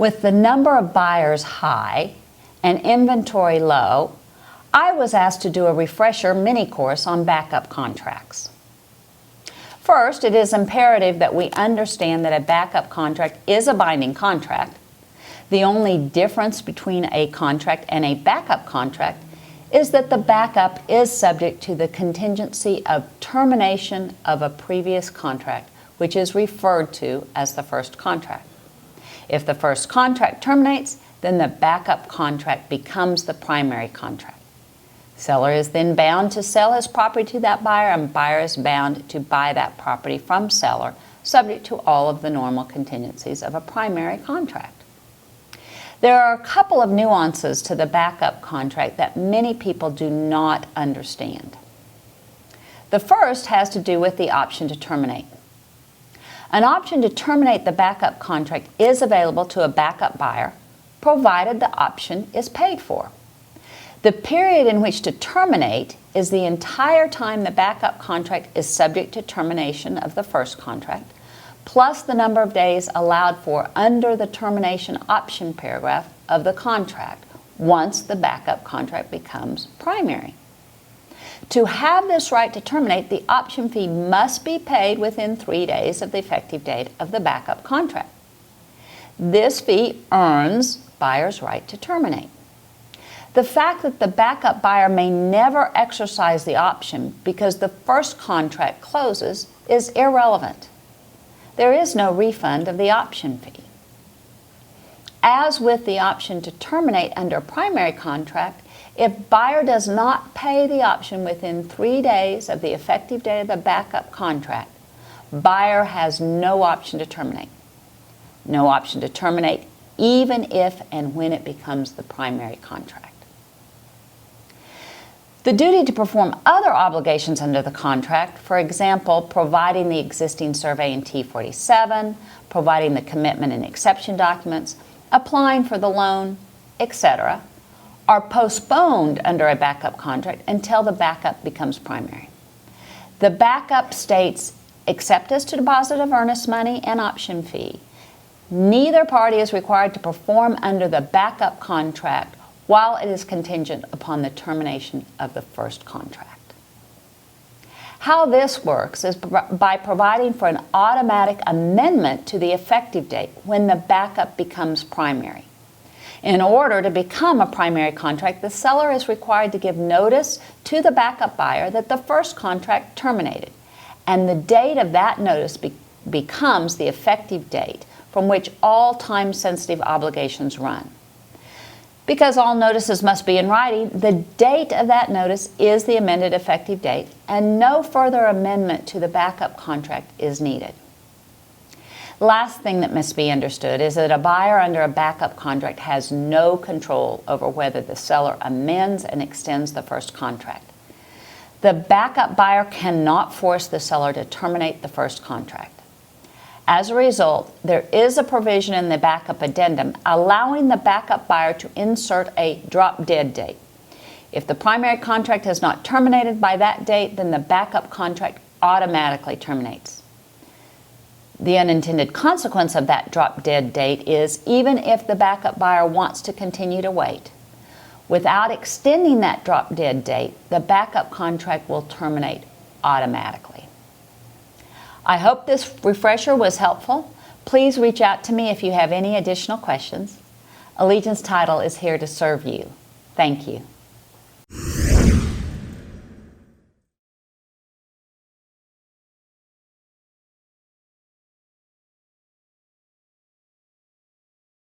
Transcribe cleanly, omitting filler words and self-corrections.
With the number of buyers high and inventory low, I was asked to do a refresher mini course on backup contracts. First, it is imperative that we understand that a backup contract is a binding contract. The only difference between a contract and a backup contract is that the backup is subject to the contingency of termination of a previous contract, which is referred to as the first contract. If the first contract terminates, then the backup contract becomes the primary contract. Seller is then bound to sell his property to that buyer, and buyer is bound to buy that property from seller, subject to all of the normal contingencies of a primary contract. There are a couple of nuances to the backup contract that many people do not understand. The first has to do with the option to terminate. An option to terminate the backup contract is available to a backup buyer, provided the option is paid for. The period in which to terminate is the entire time the backup contract is subject to termination of the first contract, plus the number of days allowed for under the termination option paragraph of the contract once the backup contract becomes primary. To have this right to terminate, the option fee must be paid within 3 days of the effective date of the backup contract. This fee earns buyer's right to terminate. The fact that the backup buyer may never exercise the option because the first contract closes is irrelevant. There is no refund of the option fee. As with the option to terminate under a primary contract, if buyer does not pay the option within 3 days of the effective date of the backup contract, buyer has no option to terminate. No option to terminate even if and when it becomes the primary contract. The duty to perform other obligations under the contract, for example, providing the existing survey in T47, providing the commitment and exception documents, applying for the loan, etc., are postponed under a backup contract until the backup becomes primary. The backup states, except as to deposit of earnest money and option fee, neither party is required to perform under the backup contract while it is contingent upon the termination of the first contract. How this works is by providing for an automatic amendment to the effective date when the backup becomes primary. In order to become a primary contract, the seller is required to give notice to the backup buyer that the first contract terminated, and the date of that notice becomes the effective date from which all time-sensitive obligations run. Because all notices must be in writing, the date of that notice is the amended effective date, and no further amendment to the backup contract is needed. Last thing that must be understood is that a buyer under a backup contract has no control over whether the seller amends and extends the first contract. The backup buyer cannot force the seller to terminate the first contract. As a result, there is a provision in the backup addendum allowing the backup buyer to insert a drop-dead date. If the primary contract has not terminated by that date, then the backup contract automatically terminates. The unintended consequence of that drop-dead date is even if the backup buyer wants to continue to wait, without extending that drop-dead date, the backup contract will terminate automatically. I hope this refresher was helpful. Please reach out to me if you have any additional questions. Allegiance Title is here to serve you. Thank you.